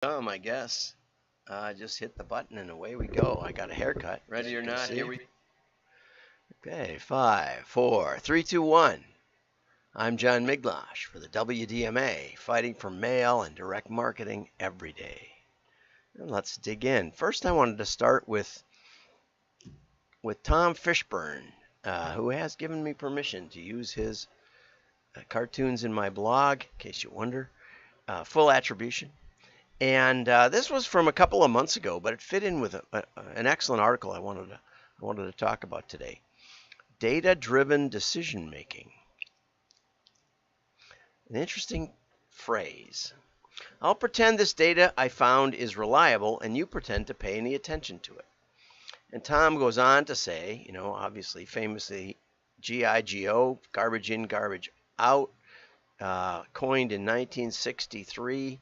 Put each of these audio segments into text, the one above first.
I guess. Just hit the button and away we go. I got a haircut. Ready or not, here we. Okay, 5, 4, 3, 2, 1. I'm John Miglosh for the WDMA, fighting for mail and direct marketing every day. And let's dig in. First, I wanted to start with Tom Fishburne, who has given me permission to use his cartoons in my blog, in case you wonder. Full attribution. And this was from a couple of months ago, but it fit in with an excellent article I wanted to talk about today. Data-driven decision making. An interesting phrase. I'll pretend this data I found is reliable, and you pretend to pay any attention to it. And Tom goes on to say, obviously, famously, GIGO, garbage in, garbage out, coined in 1963.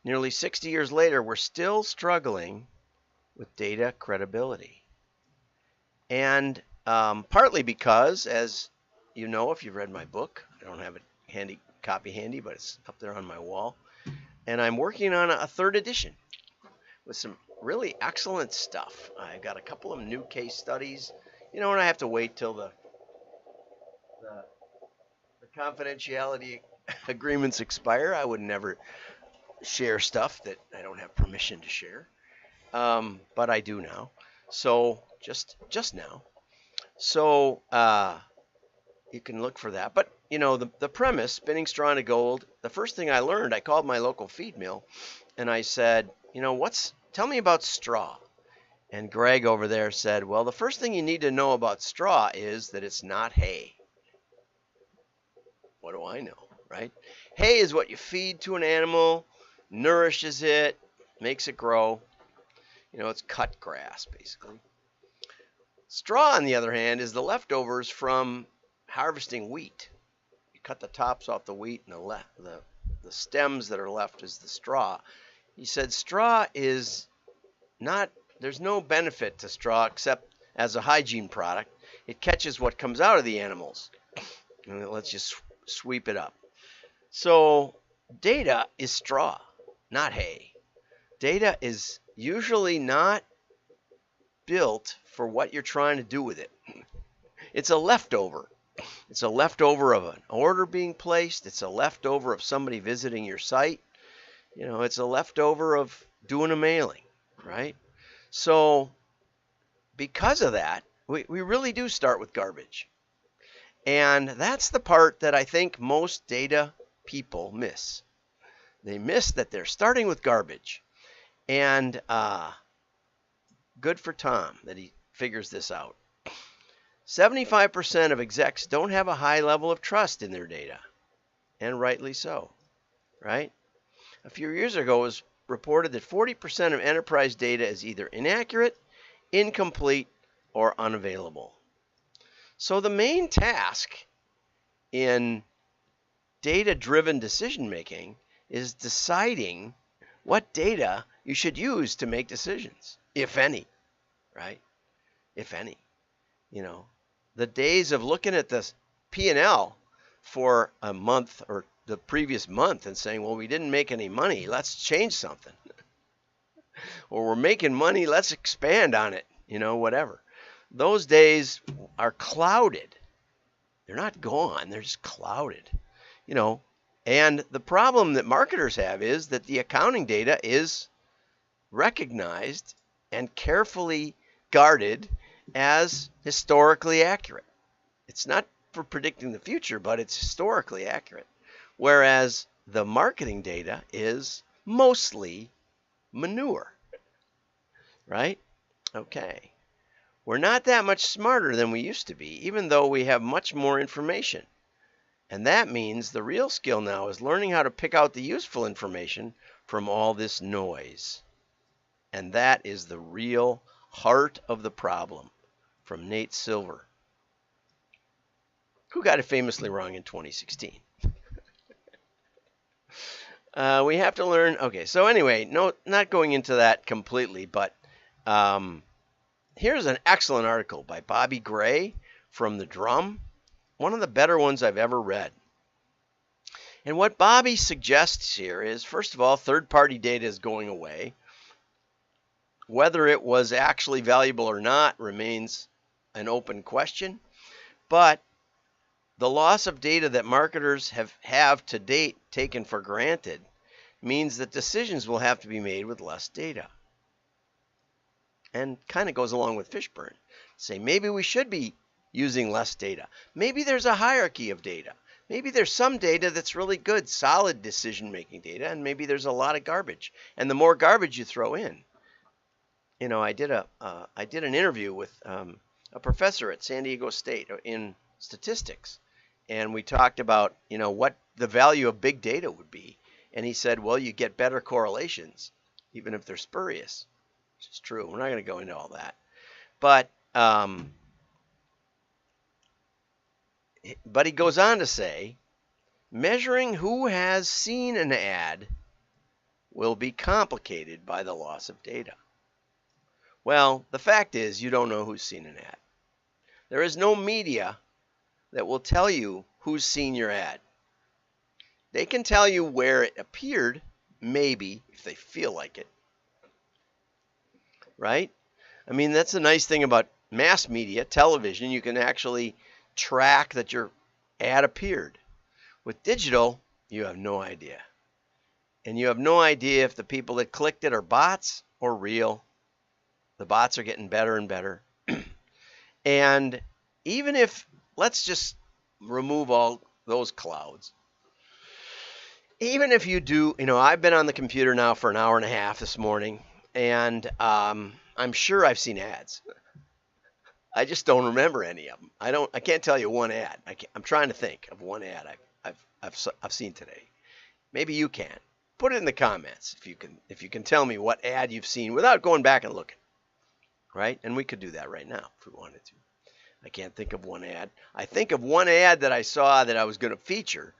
Nearly 60 years later, we're still struggling with data credibility. And partly because, as you know, if you've read my book, I don't have a copy handy, but it's up there on my wall. And I'm working on a third edition with some really excellent stuff. I've got a couple of new case studies, and I have to wait till the confidentiality agreements expire. I would never share stuff that I don't have permission to share, but I do now. So just now. So you can look for that. But the premise, spinning straw into gold. The first thing I learned, I called my local feed mill, and I said, tell me about straw. And Greg over there said, well, the first thing you need to know about straw is that it's not hay. What do I know, right? Hay is what you feed to an animal, nourishes it, makes it grow. It's cut grass, basically. Straw, on the other hand, is the leftovers from harvesting wheat. You cut the tops off the wheat, and the stems that are left is the straw. He said straw is not, there's no benefit to straw except as a hygiene product. It catches what comes out of the animals, and it lets you sweep it up. So data is straw, not hay. Data is usually not built for what you're trying to do with it. It's a leftover. It's a leftover of an order being placed. It's a leftover of somebody visiting your site. It's a leftover of doing a mailing, right? So because of that, we really do start with garbage. And that's the part that I think most data people miss. They miss that they're starting with garbage. And good for Tom that he figures this out. 75% of execs don't have a high level of trust in their data. And rightly so, right? A few years ago, it was reported that 40% of enterprise data is either inaccurate, incomplete, or unavailable. So the main task in data-driven decision-making is deciding what data you should use to make decisions, if any, right? If any. The days of looking at this P&L for a month or the previous month and saying, well, we didn't make any money, let's change something. Or we're making money, let's expand on it, whatever. Those days are clouded. They're not gone, they're just clouded. And the problem that marketers have is that the accounting data is recognized and carefully guarded as historically accurate. It's not for predicting the future, but it's historically accurate. Whereas the marketing data is mostly manure, right? Okay. We're not that much smarter than we used to be, even though we have much more information. And that means the real skill now is learning how to pick out the useful information from all this noise. And that is the real heart of the problem, from Nate Silver, who got it famously wrong in 2016. We have to learn. Okay, so anyway, no, not going into that completely, but here's an excellent article by Bobby Gray from The Drum, one of the better ones I've ever read. And what Bobby suggests here is, first of all, third-party data is going away. Whether it was actually valuable or not remains an open question. But the loss of data that marketers have to date taken for granted means that decisions will have to be made with less data. And kind of goes along with Fishburne. Say maybe we should be using less data. Maybe there's a hierarchy of data. Maybe there's some data that's really good, solid decision-making data, and maybe there's a lot of garbage. And the more garbage you throw in, you know, I did an interview with a professor at San Diego State in statistics, and we talked about, you know, what the value of big data would be. And he said, well, you get better correlations, even if they're spurious, which is true. We're not going to go into all that. But he goes on to say, measuring who has seen an ad will be complicated by the loss of data. Well, the fact is you don't know who's seen an ad. There is no media that will tell you who's seen your ad. They can tell you where it appeared, maybe, if they feel like it. Right? I mean, that's the nice thing about mass media, television. You can actually track that your ad appeared. With digital, you have no idea. And you have no idea if the people that clicked it are bots or real. The bots are getting better and better. And even if, let's just remove all those clouds. Even if you do, you know, I've been on the computer now for an hour and a half this morning, and I'm sure I've seen ads. I just don't remember any of them. I can't tell you one ad. I'm trying to think of one ad I've seen today. Maybe you can. Put it in the comments if you can tell me what ad you've seen without going back and looking. Right? And we could do that right now if we wanted to. I can't think of one ad. I think of one ad that I saw that I was going to feature.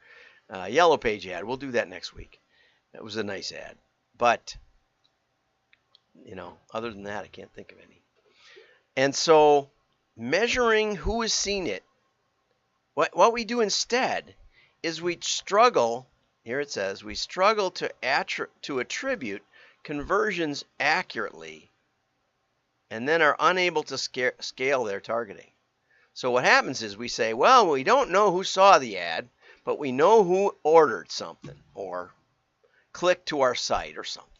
Yellow Page ad. We'll do that next week. That was a nice ad. But, you know, other than that, I can't think of any. And so measuring who has seen it, what we do instead is we struggle, here it says, we struggle to attribute conversions accurately and then are unable to scale their targeting. So what happens is we say, well, we don't know who saw the ad, but we know who ordered something or clicked to our site or something.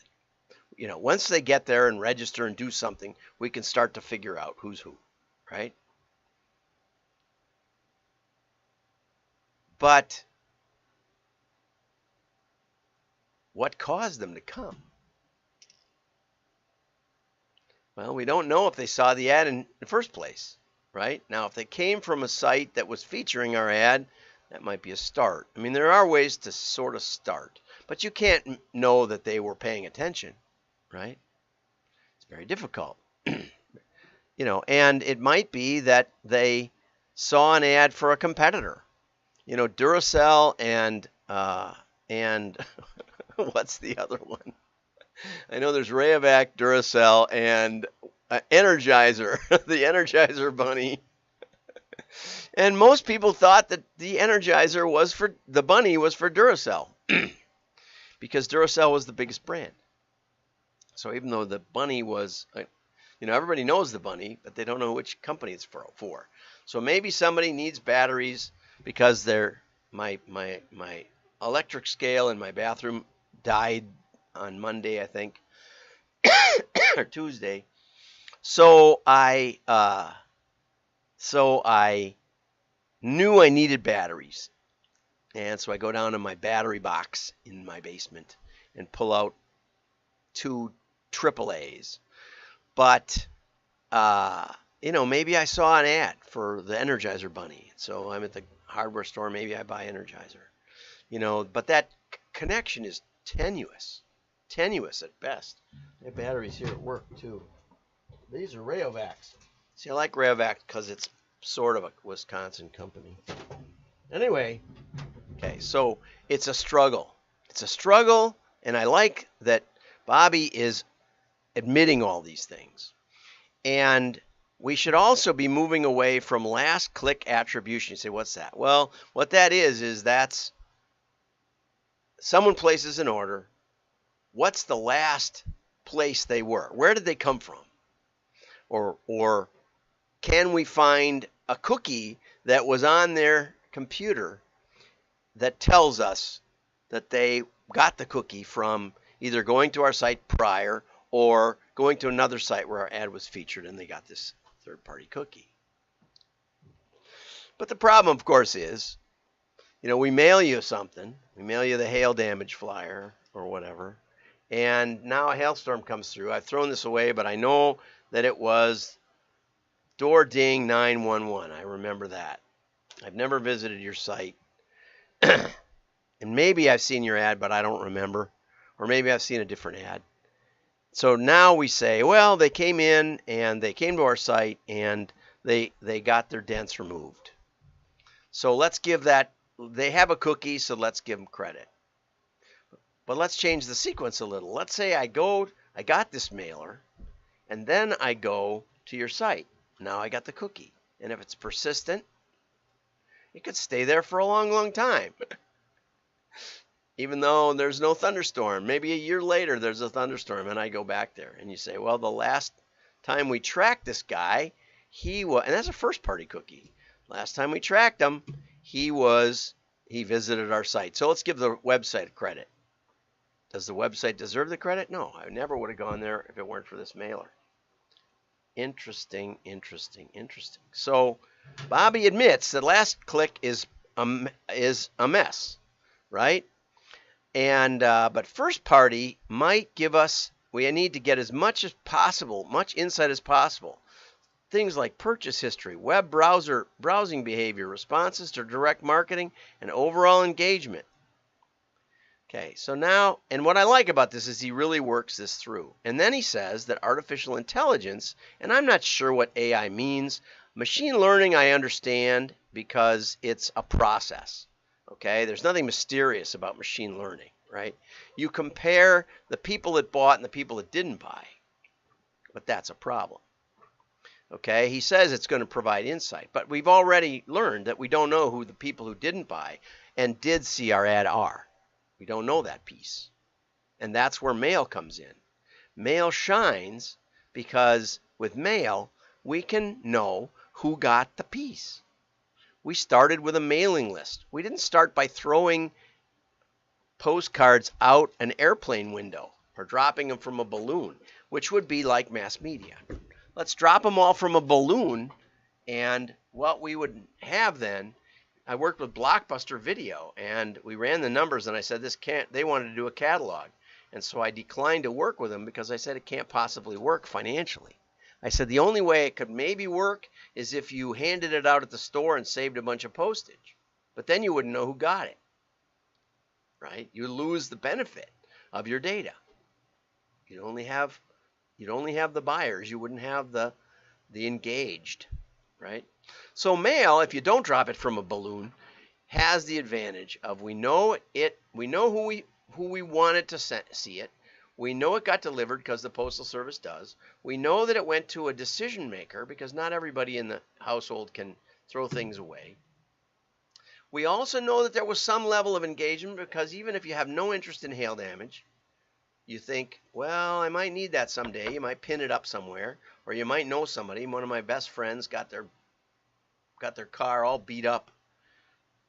You know, once they get there and register and do something, we can start to figure out who's who, right? But what caused them to come? Well, we don't know if they saw the ad in the first place, right? Now, if they came from a site that was featuring our ad, that might be a start. I mean, there are ways to sort of start, but you can't know that they were paying attention, right? It's very difficult. You know, and it might be that they saw an ad for a competitor. You know, Duracell and what's the other one? I know there's Rayovac, Duracell, and Energizer, the Energizer bunny. And most people thought that the Energizer was for, the bunny was for Duracell because Duracell was the biggest brand. So even though the bunny was, you know, everybody knows the bunny, but they don't know which company it's for. So maybe somebody needs batteries because my electric scale in my bathroom died on Monday, I think, or Tuesday. So I knew I needed batteries. And so I go down to my battery box in my basement and pull out 2 AAAs. But, you know, maybe I saw an ad for the Energizer bunny. So I'm at the hardware store. Maybe I buy Energizer. You know, but that connection is tenuous at best. I have batteries here at work, too. These are Rayovacs. See, I like Rayovac because it's sort of a Wisconsin company. Anyway, okay, so it's a struggle. It's a struggle, and I like that Bobby is admitting all these things. And we should also be moving away from last click attribution. You say, what's that? Well, what that is that's someone places an order, what's the last place they were? Where did they come from? Or can we find a cookie that was on their computer that tells us that they got the cookie from either going to our site prior or going to another site where our ad was featured and they got this third-party cookie? But the problem, of course, is, we mail you something. We mail you the hail damage flyer or whatever, and now a hailstorm comes through. I've thrown this away, but I know that it was door ding 911. I remember that. I've never visited your site. And maybe I've seen your ad, but I don't remember. Or maybe I've seen a different ad. So now we say, well, they came in and they came to our site and they got their dents removed. So let's give that, they have a cookie, so let's give them credit. But let's change the sequence a little. Let's say I got this mailer, and then I go to your site. Now I got the cookie. And if it's persistent, it could stay there for a long, long time. Even though there's no thunderstorm. Maybe a year later there's a thunderstorm and I go back there. And you say, well, the last time we tracked this guy, and that's a first-party cookie. Last time we tracked him, he visited our site. So let's give the website credit. Does the website deserve the credit? No, I never would have gone there if it weren't for this mailer. Interesting, interesting, interesting. So Bobby admits that last click is a mess, right? And but first party might give us, we need to get as much as possible, much insight as possible. Things like purchase history, web browsing behavior, responses to direct marketing, and overall engagement. Okay, so now, and what I like about this is he really works this through. And then he says that artificial intelligence, and I'm not sure what AI means. Machine learning I understand because it's a process. Okay, there's nothing mysterious about machine learning, right? You compare the people that bought and the people that didn't buy, but that's a problem. Okay, he says it's going to provide insight, but we've already learned that we don't know who the people who didn't buy and did see our ad are. We don't know that piece. And that's where mail comes in. Mail shines because with mail, we can know who got the piece. We started with a mailing list. We didn't start by throwing postcards out an airplane window or dropping them from a balloon, which would be like mass media. Let's drop them all from a balloon, and what we would have then, I worked with Blockbuster Video, and we ran the numbers, and I said they wanted to do a catalog. And so I declined to work with them because I said it can't possibly work financially. I said the only way it could maybe work is if you handed it out at the store and saved a bunch of postage. But then you wouldn't know who got it, right? You lose the benefit of your data. You'd only have the buyers. You wouldn't have the engaged, right? So mail, if you don't drop it from a balloon, has the advantage of we know who we wanted to see it. We know it got delivered because the Postal Service does. We know that it went to a decision maker because not everybody in the household can throw things away. We also know that there was some level of engagement because even if you have no interest in hail damage, you think, well, I might need that someday. You might pin it up somewhere, or you might know somebody. One of my best friends got their car all beat up,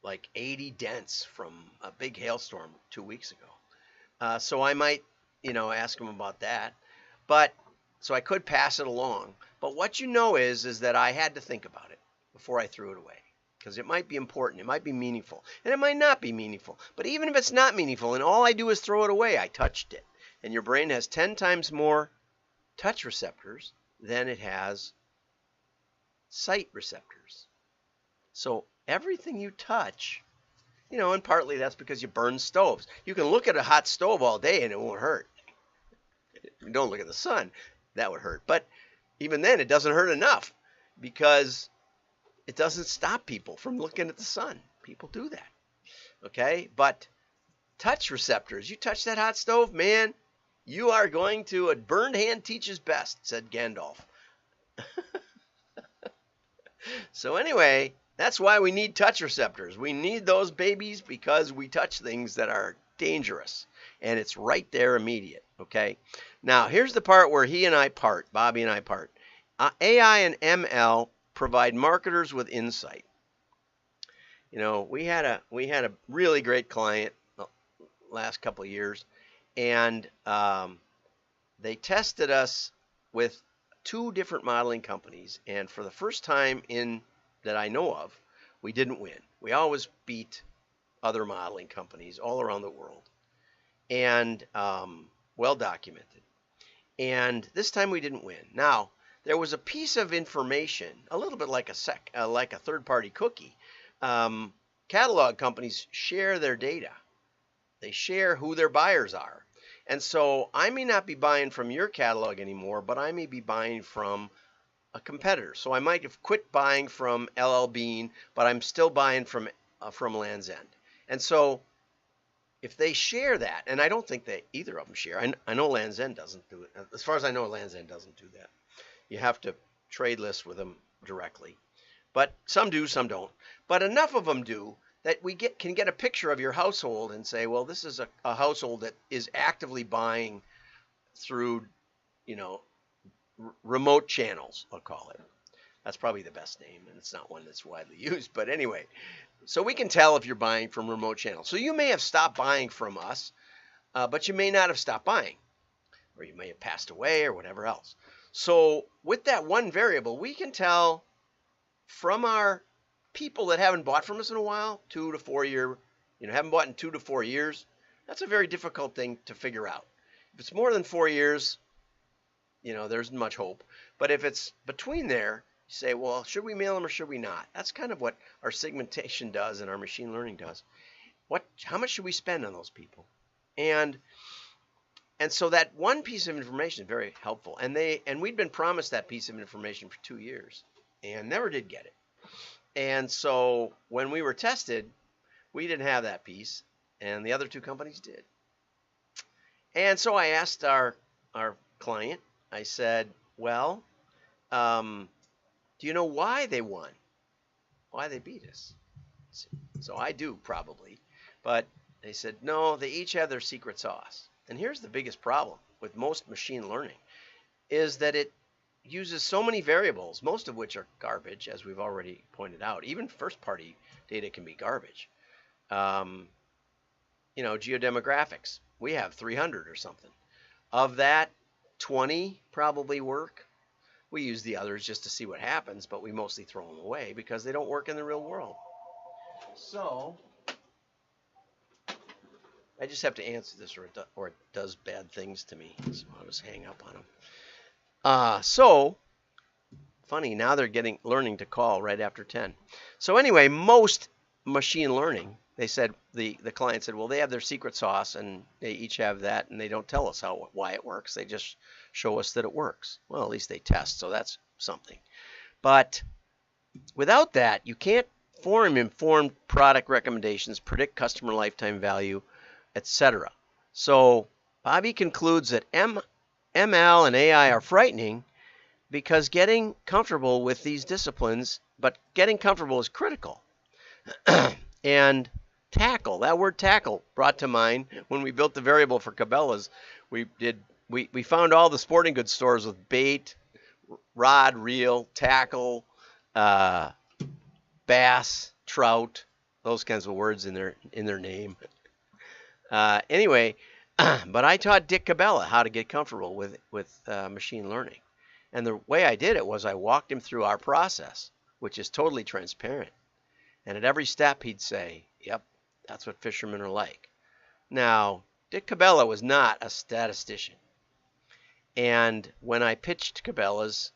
like 80 dents from a big hailstorm 2 weeks ago. So I might, ask them about that. But so I could pass it along. But what you know is that I had to think about it before I threw it away. Because it might be important, it might be meaningful, and it might not be meaningful. But even if it's not meaningful and all I do is throw it away, I touched it. And your brain has 10 times more touch receptors than it has sight receptors. So everything you touch, and partly that's because you burn stoves. You can look at a hot stove all day and it won't hurt. Don't look at the sun. That would hurt. But even then, it doesn't hurt enough because it doesn't stop people from looking at the sun. People do that. Okay? But touch receptors, you touch that hot stove, man, you are going to, a burned hand teaches best, said Gandalf. So anyway, that's why we need touch receptors. We need those babies because we touch things that are dangerous. And it's right there immediate, okay? Now, here's the part where Bobby and I part. AI and ML provide marketers with insight. You know, we had a really great client the last couple of years, and they tested us with 2 different modeling companies, and for the first time that I know of, we didn't win. We always beat other modeling companies all around the world, and well documented. And this time we didn't win. Now, there was a piece of information, a little bit like a third-party cookie. Catalog companies share their data. They share who their buyers are. And so I may not be buying from your catalog anymore, but I may be buying from a competitor. So I might have quit buying from LL Bean, but I'm still buying from Land's End. And so if they share that, and I don't think that either of them share. I know Land's End doesn't do it. As far as I know, Land's End doesn't do that. You have to trade list with them directly. But some do, some don't. But enough of them do that we can get a picture of your household and say, well, this is a household that is actively buying through, you know, remote channels, I'll call it. That's probably the best name, and it's not one that's widely used. But anyway, so we can tell if you're buying from remote channels. So you may have stopped buying from us, but you may not have stopped buying, or you may have passed away or whatever else. So with that one variable, we can tell from our people that haven't bought from us in a while, 2 to 4 year, haven't bought in 2 to 4 years. That's a very difficult thing to figure out. If it's more than 4 years, there's much hope. But if it's between there, you say, well, should we mail them or should we not? That's kind of what our segmentation does and our machine learning does. How much should we spend on those people? And so that one piece of information is very helpful. And we'd been promised that piece of information for 2 years and never did get it. And so when we were tested, we didn't have that piece, and the other 2 companies did. And so I asked our client, I said, well, do you know why they won? Why they beat us? So I do probably, but they said, no, they each have their secret sauce. And here's the biggest problem with most machine learning is that it uses so many variables, most of which are garbage, as we've already pointed out. Even first-party data can be garbage. Geodemographics, we have 300 or something. Of that, 20 probably work. We use the others just to see what happens, but we mostly throw them away because they don't work in the real world. So I just have to answer this or it does bad things to me. So I'll just hang up on them. So funny, now they're learning to call right after 10. So anyway, most machine learning, they said, the client said, well, they have their secret sauce and they each have that and they don't tell us why it works. They just show us that it works. Well, at least they test, so that's something. But without that, you can't form informed product recommendations, predict customer lifetime value, etc. So Bobby concludes that ML and AI are frightening because getting comfortable with these disciplines, but getting comfortable is critical. And tackle, that word tackle brought to mind when we built the variable for Cabela's. We found all the sporting goods stores with bait, rod, reel, tackle, bass, trout, those kinds of words in their name. Anyway, but I taught Dick Cabela how to get comfortable with machine learning. And the way I did it was I walked him through our process, which is totally transparent. And at every step he'd say, yep, that's what fishermen are like. Now, Dick Cabela was not a statistician. And when I pitched Cabela's,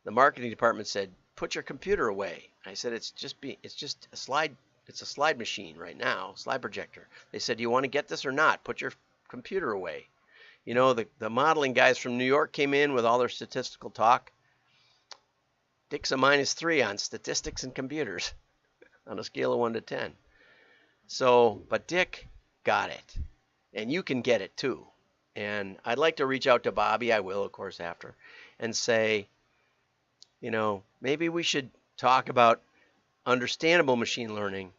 the marketing department said, put your computer away. I said, it's just a slide. It's a slide machine right now, slide projector. They said, do you want to get this or not? Put your computer away. The modeling guys from New York came in with all their statistical talk. Dick's a -3 on statistics and computers on a scale of 1 to 10. So, but Dick got it, and you can get it too. And I'd like to reach out to Bobby, I will, of course, after, and say, maybe we should talk about understandable machine learning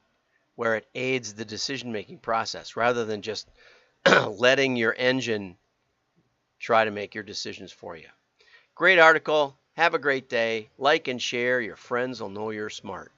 where it aids the decision-making process rather than just letting your engine try to make your decisions for you. Great article. Have a great day. Like and share. Your friends will know you're smart.